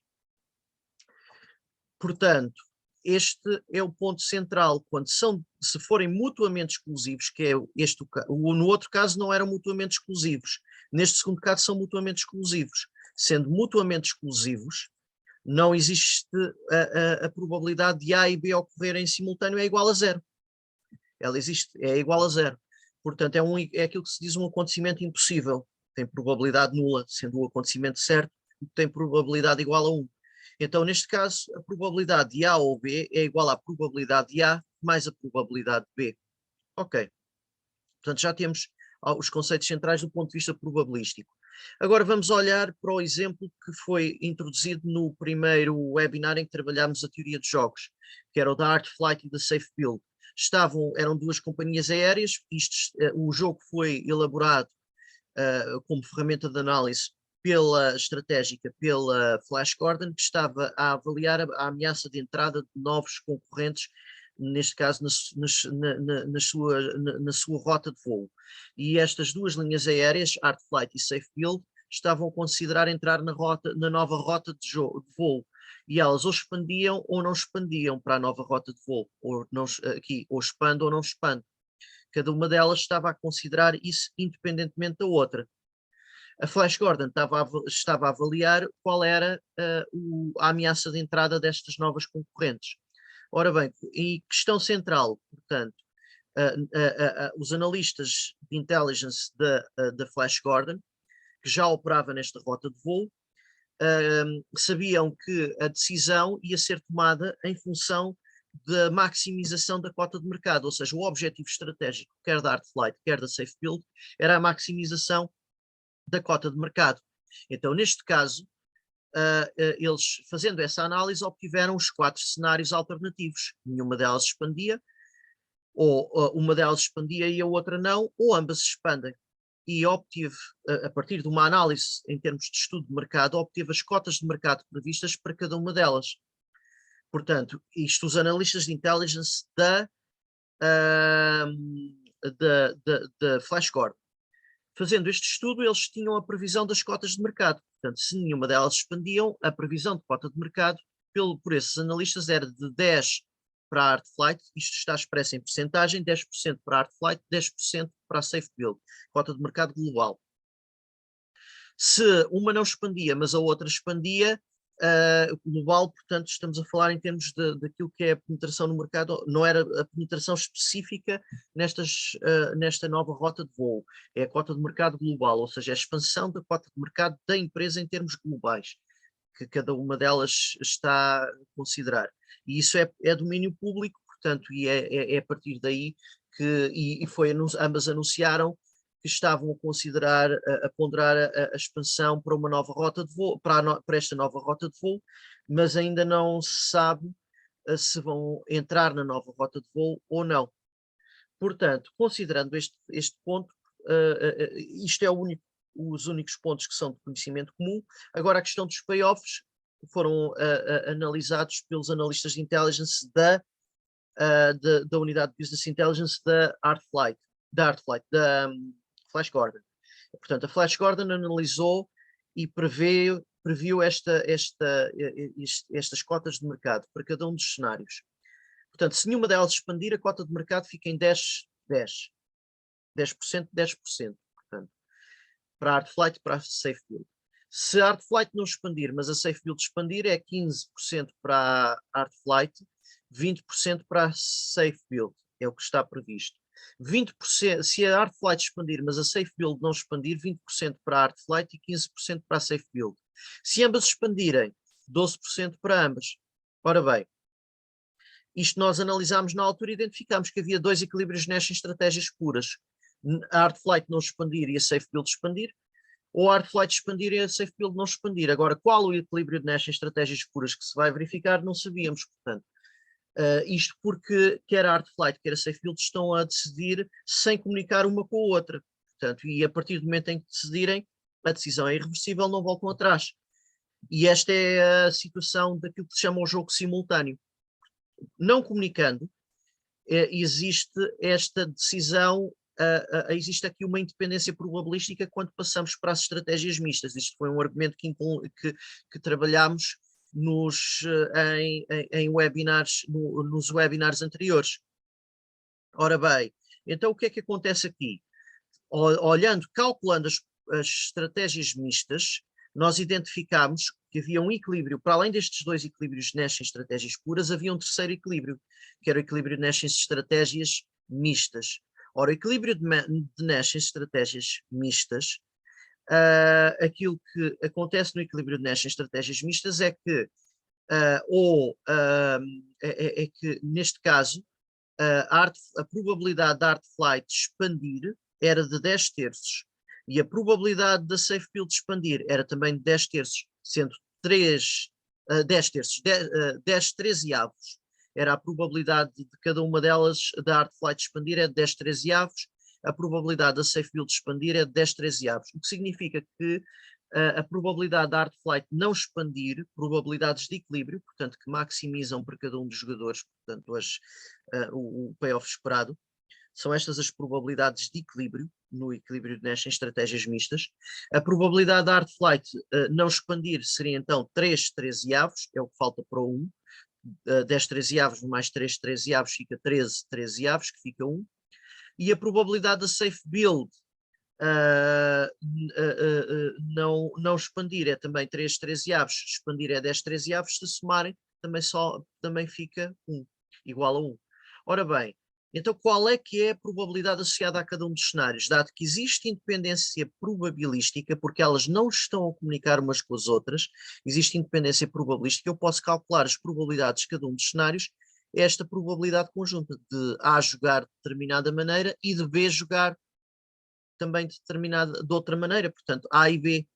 Portanto, este é o ponto central, quando se forem mutuamente exclusivos, que é no outro caso não eram mutuamente exclusivos, neste segundo caso são mutuamente exclusivos. Sendo mutuamente exclusivos, não existe a probabilidade de A e B ocorrerem em simultâneo é igual a 0. Ela existe, é igual a 0. Portanto, é aquilo que se diz um acontecimento impossível. Tem probabilidade nula, sendo o acontecimento certo, tem probabilidade igual a 1. Então, neste caso, a probabilidade de A ou B é igual à probabilidade de A mais a probabilidade de B. Ok. Portanto, já temos os conceitos centrais do ponto de vista probabilístico. Agora vamos olhar para o exemplo que foi introduzido no primeiro webinar em que trabalhámos a teoria de jogos, que era o da Art Flight e da Safe Build. Eram duas companhias aéreas, o jogo foi elaborado como ferramenta de análise estratégica pela Flash Gordon, que estava a avaliar a ameaça de entrada de novos concorrentes, neste caso na sua rota de voo. E estas duas linhas aéreas, Art Flight e Safe Build, estavam a considerar entrar na nova rota de voo e elas ou expandiam ou não expandiam para a nova rota de voo, ou, não, ou expande ou não expande. Cada uma delas estava a considerar isso independentemente da outra. A Flash Gordon estava a avaliar qual era a ameaça de entrada destas novas concorrentes. Ora bem, e questão central, portanto, os analistas de intelligence da Flash Gordon, que já operava nesta rota de voo, sabiam que a decisão ia ser tomada em função da maximização da cota de mercado, ou seja, o objetivo estratégico, quer da Artflight, quer da Safe Build, era a maximização da cota de mercado. Então, neste caso, eles, fazendo essa análise, obtiveram os 4 cenários alternativos. Nenhuma delas expandia, ou uma delas expandia e a outra não, ou ambas expandem. E obtive, a partir de uma análise em termos de estudo de mercado, obteve as cotas de mercado previstas para cada uma delas. Portanto, isto os analistas de intelligence da Flash Gordon. Fazendo este estudo, eles tinham a previsão das cotas de mercado. Portanto, se nenhuma delas expandiam, a previsão de cota de mercado por esses analistas era de 10 para a Artflight, isto está expresso em percentagem, 10% para a Artflight, 10% para a Safe Build, cota de mercado global. Se uma não expandia, mas a outra expandia, global, portanto, estamos a falar em termos daquilo que é a penetração no mercado, não era a penetração específica nesta nova rota de voo, é a cota de mercado global, ou seja, a expansão da cota de mercado da empresa em termos globais, que cada uma delas está a considerar. E isso é domínio público, portanto, e é a partir daí que, ambas anunciaram que estavam a considerar, a ponderar a expansão para uma nova rota de voo, para esta nova rota de voo, mas ainda não se sabe se vão entrar na nova rota de voo ou não. Portanto, considerando este ponto, isto é os únicos pontos que são de conhecimento comum. Agora, a questão dos payoffs foram analisados pelos analistas de intelligence da unidade de Business Intelligence da Artflight, da Flash Gordon. Portanto, a Flash Gordon analisou e previu estas cotas de mercado para cada um dos cenários. Portanto, se nenhuma delas expandir, a cota de mercado fica em 10%, 10%. Portanto, para a Artflight e para a Safe Build. Se a Artflight não expandir, mas a Safe Build expandir, é 15% para a Artflight, 20% para a Safe Build, é o que está previsto. 20%, se a Artflight expandir, mas a Safe Build não expandir, 20% para a Artflight e 15% para a Safe Build. Se ambas expandirem, 12% para ambas. Ora bem, isto nós analisámos na altura e identificámos que havia 2 equilíbrios nestas estratégias puras. A Artflight não expandir e a Safe Build expandir, ou a Artflight expandir e a Safe Build não expandir. Agora, qual o equilíbrio nestas estratégias puras que se vai verificar, não sabíamos, portanto. Isto porque quer a Artflight, quer a Safe Build estão a decidir sem comunicar uma com a outra. Portanto, e a partir do momento em que decidirem, a decisão é irreversível, não voltam atrás. E esta é a situação daquilo que se chama o jogo simultâneo. Não comunicando, existe esta decisão, existe aqui uma independência probabilística quando passamos para as estratégias mistas. Isto foi um argumento que trabalhámos em webinars, nos webinars anteriores. Ora bem, então o que é que acontece aqui? Calculando as estratégias mistas, nós identificámos que havia um equilíbrio, para além destes 2 equilíbrios de Nash em estratégias puras, havia um terceiro equilíbrio, que era o equilíbrio de Nash em estratégias mistas. Ora, o equilíbrio de Nash em estratégias mistas, aquilo que acontece no equilíbrio de Nash em estratégias mistas é que, é que neste caso, a probabilidade da Artflight expandir era de 10 terços e a probabilidade da Safe Build expandir era também de 10 terços, sendo 10 terços, 10 13avos. Era a probabilidade de cada uma delas da Artflight expandir é de 10 13avos, a probabilidade da Safe Build expandir é de 10 13avos, o que significa que a probabilidade da Artflight não expandir, probabilidades de equilíbrio, portanto que maximizam para cada um dos jogadores, portanto o payoff esperado, São estas as probabilidades de equilíbrio, no equilíbrio de Nash em estratégias mistas. A probabilidade da hard flight não expandir seria então 3 13avos, é o que falta para o 1. 10 13avos mais 3 13avos fica 13 13avos, que fica 1. E a probabilidade da safe build não expandir é também 3 13avos, expandir é 10 13avos, se somarem também fica 1, igual a 1. Ora bem, então qual é que é a probabilidade associada a cada um dos cenários? Dado que existe independência probabilística, porque elas não estão a comunicar umas com as outras, existe independência probabilística, eu posso calcular as probabilidades de cada um dos cenários, esta probabilidade conjunta de A jogar de determinada maneira e de B jogar também determinada de outra maneira, portanto A e B.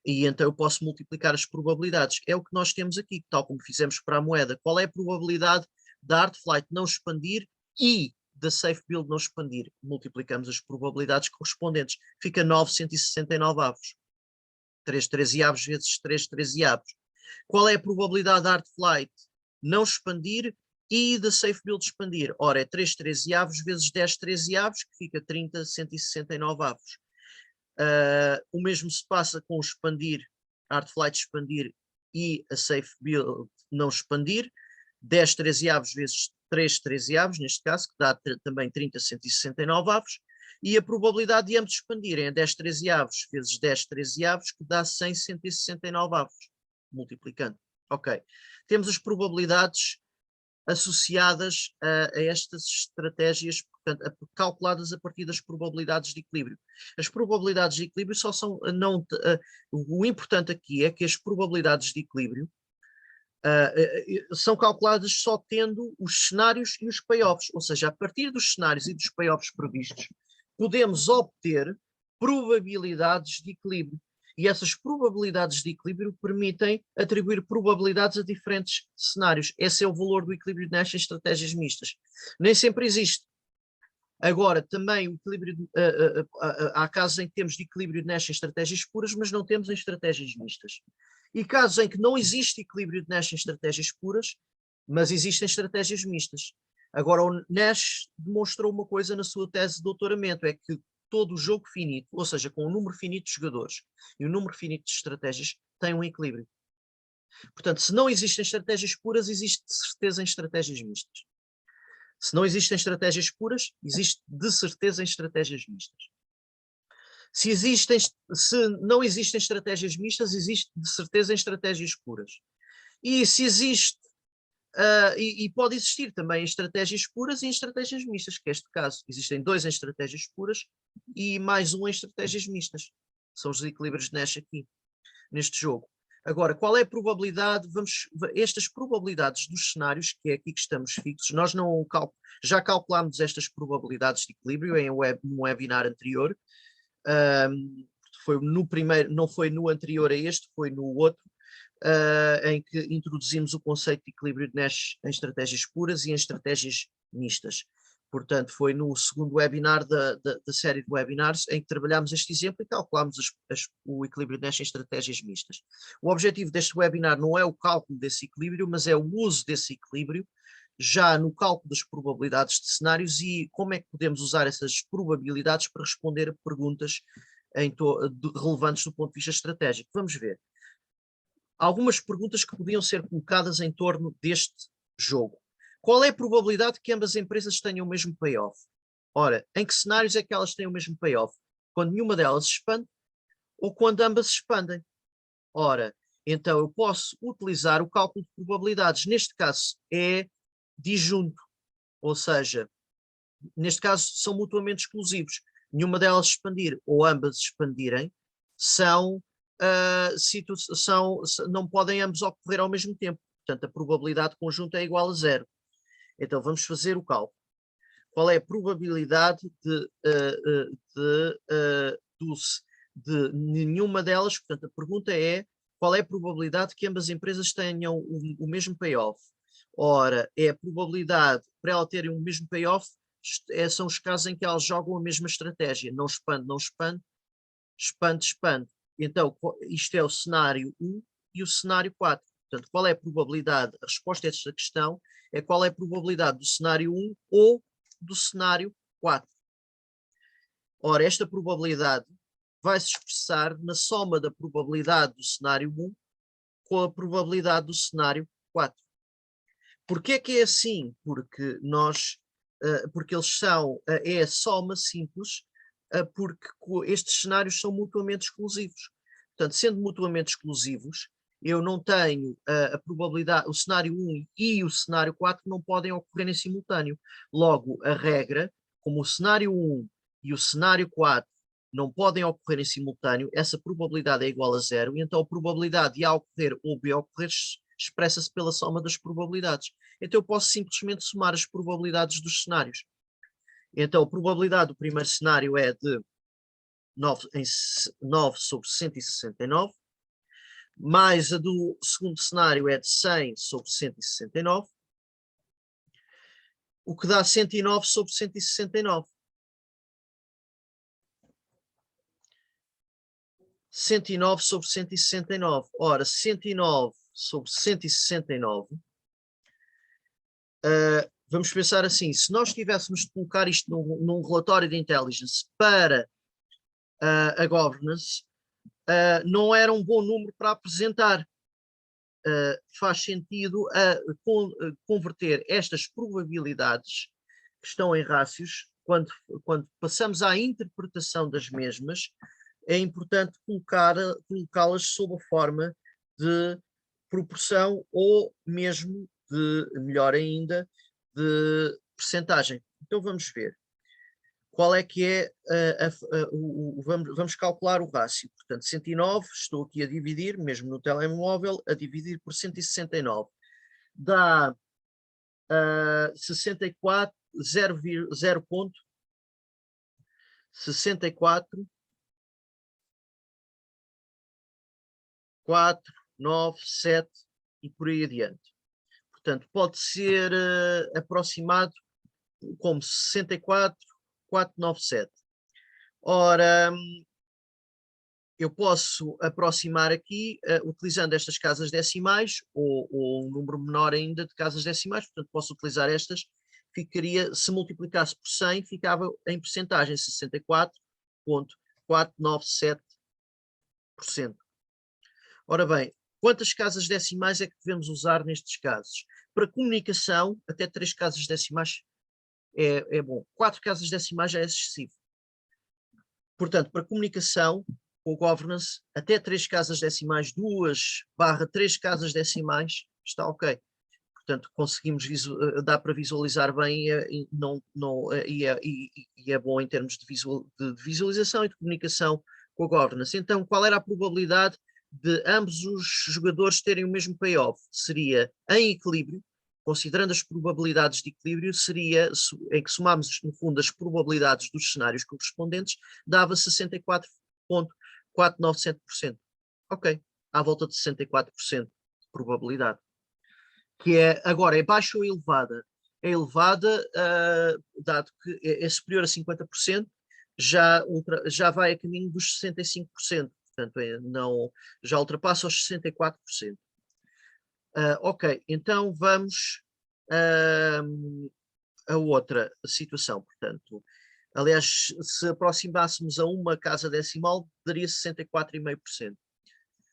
E então eu posso multiplicar as probabilidades. É o que nós temos aqui, tal como fizemos para a moeda. Qual é a probabilidade da hard flight não expandir e da safe build não expandir? Multiplicamos as probabilidades correspondentes. Fica 969 avos. 3 13avos vezes 3 13avos. Qual é a probabilidade da hard flight não expandir e da safe build expandir? Ora, é 3 13avos vezes 10 13avos, que fica 30 169 avos. O mesmo se passa com o expandir, a hard flight expandir e a safe build não expandir. 10 13avos vezes 3 13avos, neste caso, que dá também 30 169 avos. E a probabilidade de ambos expandirem é 10 13avos vezes 10 13avos, que dá 100 169 avos, multiplicando. Ok. Temos as probabilidades associadas a estas estratégias, portanto, calculadas a partir das probabilidades de equilíbrio. As probabilidades de equilíbrio só são, o importante aqui é que as probabilidades de equilíbrio são calculadas só tendo os cenários e os payoffs, ou seja, a partir dos cenários e dos payoffs previstos, podemos obter probabilidades de equilíbrio. E essas probabilidades de equilíbrio permitem atribuir probabilidades a diferentes cenários. Esse é o valor do equilíbrio de Nash em estratégias mistas. Nem sempre existe. Agora, também o equilíbrio, há casos em que temos de equilíbrio de Nash em estratégias puras, mas não temos em estratégias mistas. E casos em que não existe equilíbrio de Nash em estratégias puras, mas existem estratégias mistas. Agora, o Nash demonstrou uma coisa na sua tese de doutoramento, é que todo o jogo finito, ou seja, com um número finito de jogadores e um número finito de estratégias, tem um equilíbrio. Portanto, se não existem estratégias puras, existe de certeza em estratégias mistas. Se não existem estratégias puras, existe de certeza em estratégias mistas. Se não existem estratégias mistas, existe de certeza em estratégias puras. E se existe, e pode existir também em estratégias puras e em estratégias mistas, que é este caso. Existem 2 em estratégias puras e mais 1 em estratégias mistas. São os equilíbrios de Nash aqui, neste jogo. Agora, qual é a probabilidade? Estas probabilidades dos cenários, que é aqui que estamos fixos, nós não já calculámos estas probabilidades de equilíbrio num webinar anterior. Foi no primeiro, não foi no anterior a este, foi no outro, em que introduzimos o conceito de equilíbrio de Nash em estratégias puras e em estratégias mistas. Portanto, foi no segundo webinar da série de webinars em que trabalhámos este exemplo e calculámos o equilíbrio de Nash em estratégias mistas. O objetivo deste webinar não é o cálculo desse equilíbrio, mas é o uso desse equilíbrio já no cálculo das probabilidades de cenários e como é que podemos usar essas probabilidades para responder a perguntas relevantes do ponto de vista estratégico. Vamos ver. Algumas perguntas que podiam ser colocadas em torno deste jogo. Qual é a probabilidade que ambas as empresas tenham o mesmo payoff? Ora, em que cenários é que elas têm o mesmo payoff? Quando nenhuma delas expande ou quando ambas expandem? Ora, então eu posso utilizar o cálculo de probabilidades. Neste caso é disjunto, ou seja, neste caso são mutuamente exclusivos. Nenhuma delas expandir ou ambas expandirem não podem ambos ocorrer ao mesmo tempo. Portanto, a probabilidade conjunta é igual a 0. Então vamos fazer o cálculo. Qual é a probabilidade de nenhuma delas? Portanto, a pergunta é qual é a probabilidade que ambas as empresas tenham o mesmo payoff? Ora, é a probabilidade para elas terem o mesmo payoff, são os casos em que elas jogam a mesma estratégia. Não expande, não expande, expande, expande. Então, isto é o cenário 1 e o cenário 4. Portanto, qual é a probabilidade? A resposta a esta questão é qual é a probabilidade do cenário 1 ou do cenário 4. Ora, esta probabilidade vai se expressar na soma da probabilidade do cenário 1 com a probabilidade do cenário 4. Porquê que é assim? Porque porque eles são, é a soma simples, porque estes cenários são mutuamente exclusivos. Portanto, sendo mutuamente exclusivos, eu não tenho a probabilidade, o cenário 1 e o cenário 4 não podem ocorrer em simultâneo. Logo, a regra, como o cenário 1 e o cenário 4 não podem ocorrer em simultâneo, essa probabilidade é igual a 0, e então a probabilidade de A ocorrer ou B ocorrer expressa-se pela soma das probabilidades. Então eu posso simplesmente somar as probabilidades dos cenários. Então a probabilidade do primeiro cenário é de 9 sobre 169, mais a do segundo cenário é de 100 sobre 169, o que dá 109 sobre 169. 109 sobre 169. Ora, 109 sobre 169. Vamos pensar assim, se nós tivéssemos de colocar isto num relatório de intelligence para a governance, não era um bom número para apresentar. Faz sentido converter estas probabilidades que estão em rácios, quando passamos à interpretação das mesmas, é importante colocá-las sob a forma de proporção ou mesmo de, melhor ainda, de percentagem. Então vamos ver. Qual é que é, vamos calcular o rácio. Portanto, 109, estou aqui a dividir, mesmo no telemóvel, a dividir por 169. Dá 64, 0,64 4, 9, 7 e por aí adiante. Portanto, pode ser aproximado como 64, 497. Ora, eu posso aproximar aqui utilizando estas casas decimais ou um número menor ainda de casas decimais, portanto posso utilizar estas, ficaria, se multiplicasse por 100, ficava em percentagem 64,497%. Ora bem, quantas casas decimais é que devemos usar nestes casos? Para comunicação, até 3 casas decimais é bom. 4 casas decimais já é excessivo. Portanto, para comunicação, com governance, até 3 casas decimais, 2/3 casas decimais, está ok. Portanto, conseguimos, dá para visualizar bem e é bom em termos de visualização e de comunicação com a governance. Então, qual era a probabilidade de ambos os jogadores terem o mesmo payoff? Seria em equilíbrio, considerando as probabilidades de equilíbrio, seria em que somamos, no fundo, as probabilidades dos cenários correspondentes, dava 64,497%. Ok, à volta de 64% de probabilidade. Que é, agora, é baixa ou elevada? É elevada, dado que é superior a 50%, já vai a caminho dos 65%. Portanto, já ultrapassa os 64%. Ok, então vamos a outra situação. Portanto, aliás, se aproximássemos a uma casa decimal, daria 64,5%.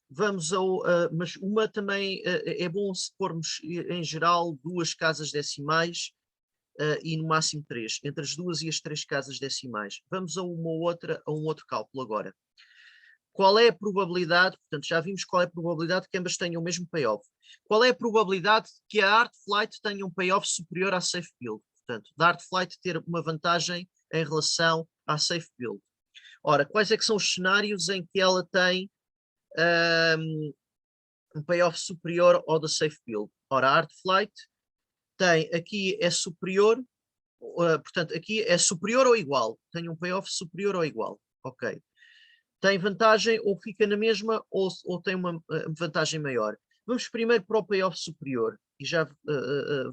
Vamos mas uma também é bom se formos, em geral, 2 casas decimais e no máximo 3, entre as 2 e as 3 casas decimais. Vamos a um outro cálculo agora. Qual é a probabilidade, portanto, já vimos qual é a probabilidade que ambas tenham o mesmo payoff. Qual é a probabilidade que a Artflight tenha um payoff superior à Safe Build? Portanto, da Artflight ter uma vantagem em relação à Safe Build. Ora, quais é que são os cenários em que ela tem um payoff superior ao da Safe Build? Ora, a Artflight aqui é superior, portanto, aqui é superior ou igual, tem um payoff superior ou igual, ok. Tem vantagem ou fica na mesma ou tem uma vantagem maior? Vamos primeiro para o payoff superior e já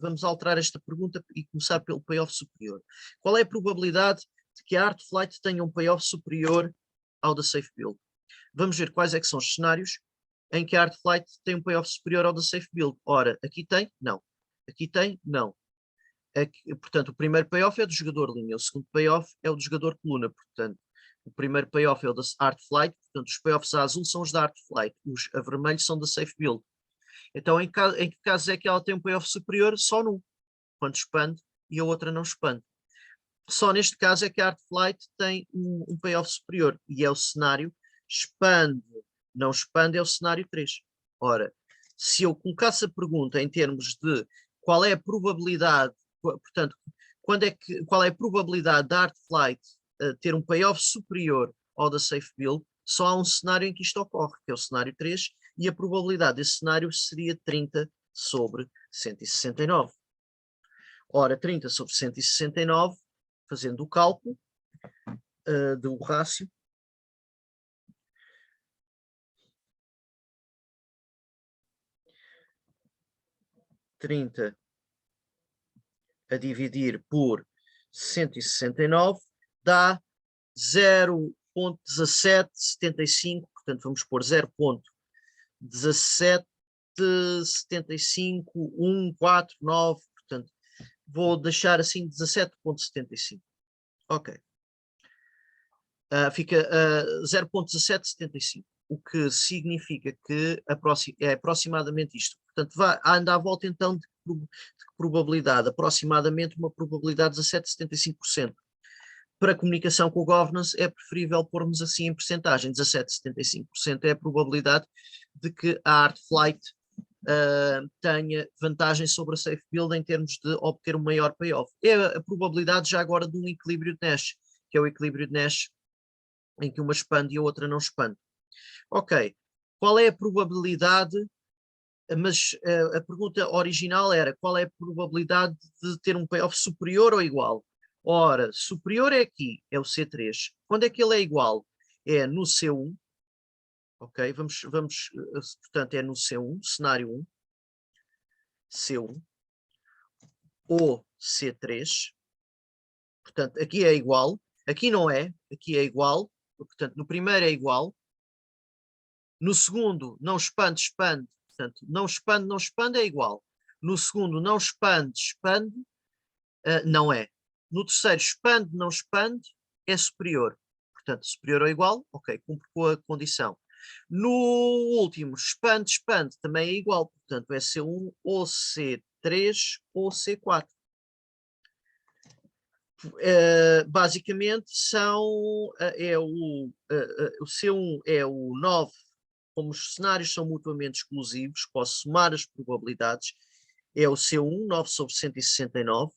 vamos alterar esta pergunta e começar pelo payoff superior. Qual é a probabilidade de que a Artflight tenha um payoff superior ao da Safe Build? Vamos ver quais é que são os cenários em que a Artflight tem um payoff superior ao da Safe Build. Ora, aqui tem? Não. Aqui tem? Não. portanto, o primeiro payoff é do jogador linha, o segundo payoff é o do jogador coluna. Portanto, o primeiro payoff é o da Art Flight, portanto, os payoffs a azul são os da Art Flight, os a vermelho são da Safe Build. Então, em que caso é que ela tem um payoff superior? Só num, quando expande e a outra não expande. Só neste caso é que a Art Flight tem um payoff superior, e é o cenário expande, não expande, é o cenário 3. Ora, se eu colocasse a pergunta em termos de qual é a probabilidade, portanto, qual é a probabilidade da Art Flight ter um payoff superior ao da Safe Build, só há um cenário em que isto ocorre, que é o cenário 3, e a probabilidade desse cenário seria 30 sobre 169. Ora, 30 sobre 169, fazendo o cálculo do rácio, a dividir por 169 dá 0.1775, portanto vamos pôr 0.1775149, portanto vou deixar assim 17.75. Ok. Fica 0.1775, o que significa que é aproximadamente isto. Portanto, anda à volta então de que probabilidade? Aproximadamente uma probabilidade de 17,75%. Para comunicação com o governance é preferível pormos assim em percentagem, 17,75% é a probabilidade de que a Art Flight tenha vantagem sobre a Safe Build em termos de obter um maior payoff. É a probabilidade já agora de um equilíbrio de Nash, que é o equilíbrio de Nash em que uma expande e a outra não expande. Ok, qual é a probabilidade, mas a pergunta original era qual é a probabilidade de ter um payoff superior ou igual? Ora, superior é aqui, é o C3. Quando é que ele é igual? É no C1, ok? Portanto, é no C1, cenário 1, C1, ou C3, portanto, aqui é igual, aqui não é, aqui é igual, portanto, no primeiro é igual, no segundo não expande, expande, portanto, não expande, não expande é igual, no segundo não expande, expande, não é, no terceiro expande, não expande, é superior, portanto, superior ou igual, ok, cumpre com a condição. No último, expande, expande, também é igual, portanto, é C1 ou C3 ou C4. Basicamente são o C1 é o 9, como os cenários são mutuamente exclusivos, posso somar as probabilidades, é o C1, 9 sobre 169,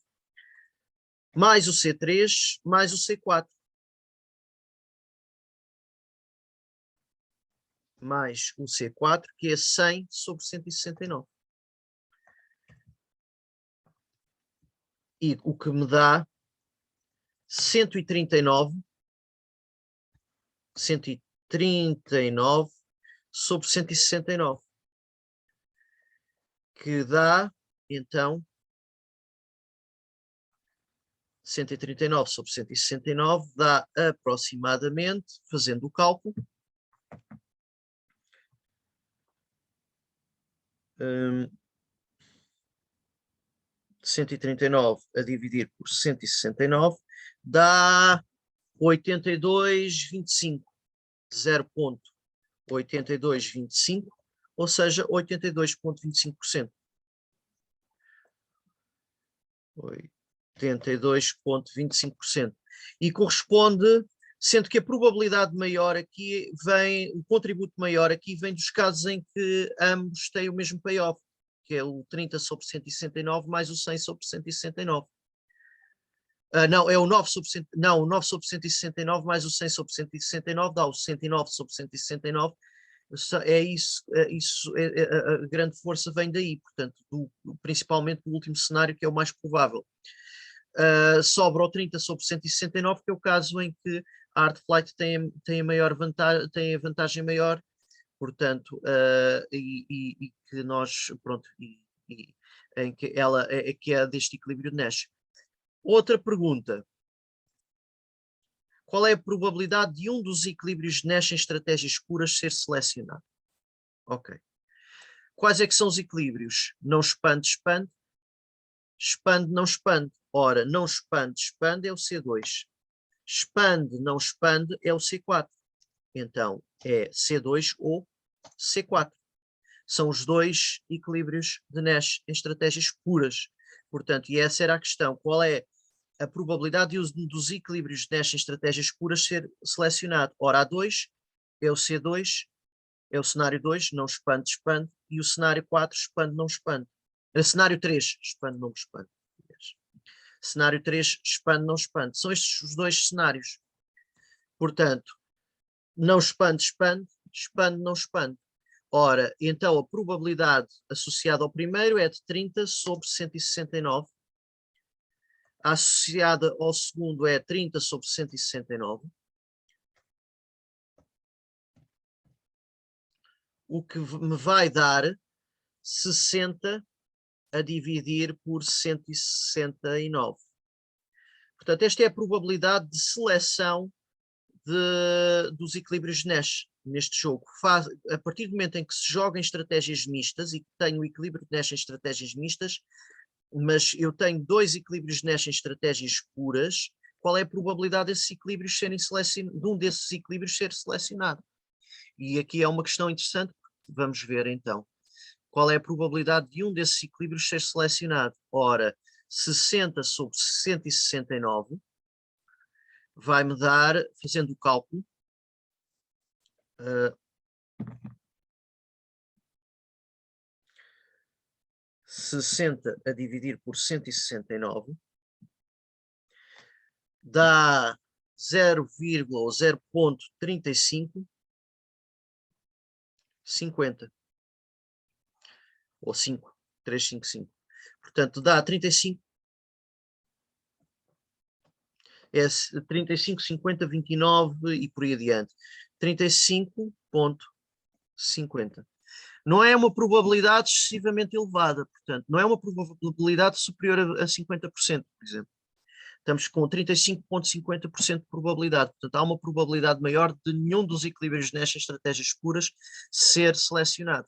mais o C3, mais o C4. Mais o C4, que é 100 sobre 169. E o que me dá 139 sobre 169, que dá, então, 139 sobre 169 dá aproximadamente, fazendo o cálculo, 139 a dividir por 169 dá 82,25, 0,8225, ou seja, 82,25%. 82,25%. E corresponde, sendo que a probabilidade maior aqui vem, o contributo maior aqui vem dos casos em que ambos têm o mesmo payoff, que é o 30 sobre 169 mais o 100 sobre 169. Não, é o 9 sobre, não, o 9 sobre 169 mais o 100 sobre 169 dá o 109 sobre 169. É isso, a grande força vem daí, portanto, principalmente do último cenário, que é o mais provável. Sobra o 30 sobre 169, que é o caso em que a Art Flight tem a maior vantagem, tem a vantagem maior, portanto, e que nós, pronto, em que ela é que é deste equilíbrio de Nash. Outra pergunta. Qual é a probabilidade de um dos equilíbrios de Nash em estratégias escuras ser selecionado? Ok. Quais é que são os equilíbrios? Não expande, expande. Expande, não expande. Ora, não expande, expande é o C2. Expande, não expande é o C4. Então, é C2 ou C4. São os dois equilíbrios de Nash em estratégias puras. Portanto, e essa era a questão. Qual é a probabilidade dos equilíbrios de Nash em estratégias puras ser selecionado? Ora, A2 é o C2, é o cenário 2, não expande, expande, e o cenário 4, expande, não expande. Cenário 3, expande, não expande. Cenário 3, expande, não expande. São estes os dois cenários. Portanto, não expande, expande, expande, não expande. Ora, então a probabilidade associada ao primeiro é de 30 sobre 169. A associada ao segundo é 30 sobre 169. O que me vai dar 60 a dividir por 169. Portanto, esta é a probabilidade de seleção dos equilíbrios de Nash neste jogo. A partir do momento em que se joga em estratégias mistas e que tenho o equilíbrio de Nash em estratégias mistas, mas eu tenho dois equilíbrios de Nash em estratégias puras, qual é a probabilidade desses equilíbrios serem de um desses equilíbrios ser selecionado? E aqui é uma questão interessante, vamos ver então. Qual é a probabilidade de um desses equilíbrios ser selecionado? Ora, 60 sobre 169 vai-me dar, fazendo o cálculo, 60 a dividir por 169 dá 0,0.35 50 ou 5, 355. Portanto, dá 35, é 35, 50, 29 e por aí adiante. 35,50. Não é uma probabilidade excessivamente elevada, portanto, não é uma probabilidade superior a 50%, por exemplo. Estamos com 35,50% de probabilidade, portanto, há uma probabilidade maior de nenhum dos equilíbrios nestas estratégias puras ser selecionado.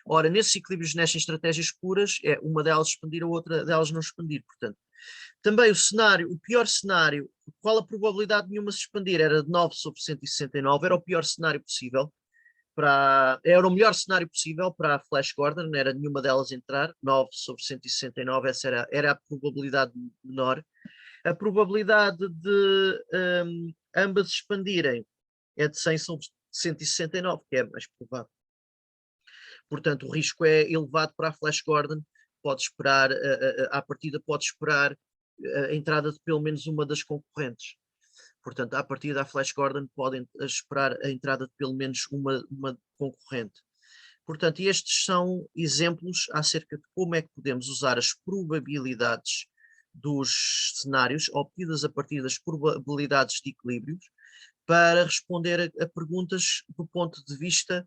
Ora, nesses equilíbrios nestas estratégias puras, é uma delas expandir, a outra delas não expandir, portanto. Também o pior cenário, qual a probabilidade de nenhuma se expandir? Era de 9 sobre 169, era o pior cenário possível. Era o melhor cenário possível para a Flash Gordon, não era nenhuma delas entrar, 9 sobre 169, essa era a probabilidade menor. A probabilidade de ambas expandirem é de 100 sobre 169, que é mais provável. Portanto, o risco é elevado para a Flash Gordon, pode esperar, à partida pode esperar a entrada de pelo menos uma das concorrentes. Portanto, à partida da Flash Gordon podem esperar a entrada de pelo menos uma concorrente. Portanto, estes são exemplos acerca de como é que podemos usar as probabilidades dos cenários obtidas a partir das probabilidades de equilíbrios para responder a perguntas do ponto de vista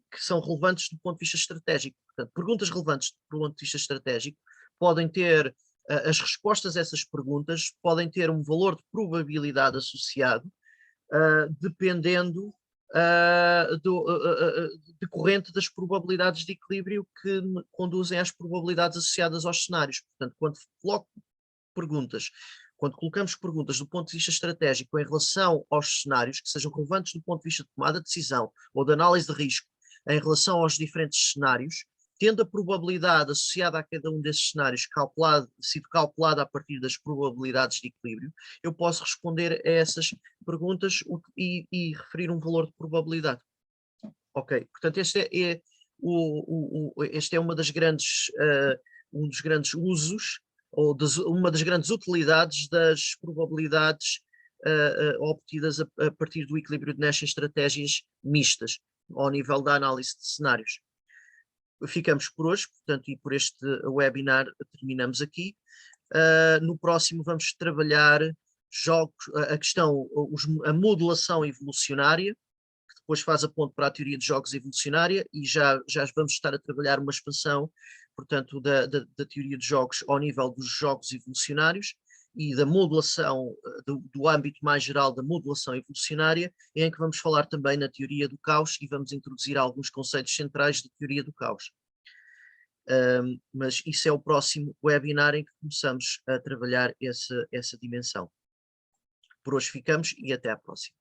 que são relevantes do ponto de vista estratégico. Portanto, perguntas relevantes do ponto de vista estratégico podem ter, as respostas a essas perguntas podem ter um valor de probabilidade associado, dependendo decorrente das probabilidades de equilíbrio que conduzem às probabilidades associadas aos cenários. Portanto, quando colocamos perguntas do ponto de vista estratégico em relação aos cenários que sejam relevantes do ponto de vista de tomada de decisão ou de análise de risco em relação aos diferentes cenários, tendo a probabilidade associada a cada um desses cenários sido calculada a partir das probabilidades de equilíbrio, eu posso responder a essas perguntas e referir um valor de probabilidade. Ok, portanto este é uma das grandes, um dos grandes usos ou uma das grandes utilidades das probabilidades obtidas a partir do equilíbrio de Nash em estratégias mistas, ao nível da análise de cenários. Ficamos por hoje, portanto, e por este webinar terminamos aqui. No próximo vamos trabalhar a questão, a modulação evolucionária, que depois faz a ponte para a teoria de jogos evolucionária, e já vamos estar a trabalhar uma expansão, portanto, da teoria de jogos ao nível dos jogos evolucionários e da modulação, do âmbito mais geral da modulação evolucionária, em que vamos falar também na teoria do caos e vamos introduzir alguns conceitos centrais de teoria do caos. mas isso é o próximo webinar em que começamos a trabalhar essa dimensão. Por hoje ficamos e até à próxima.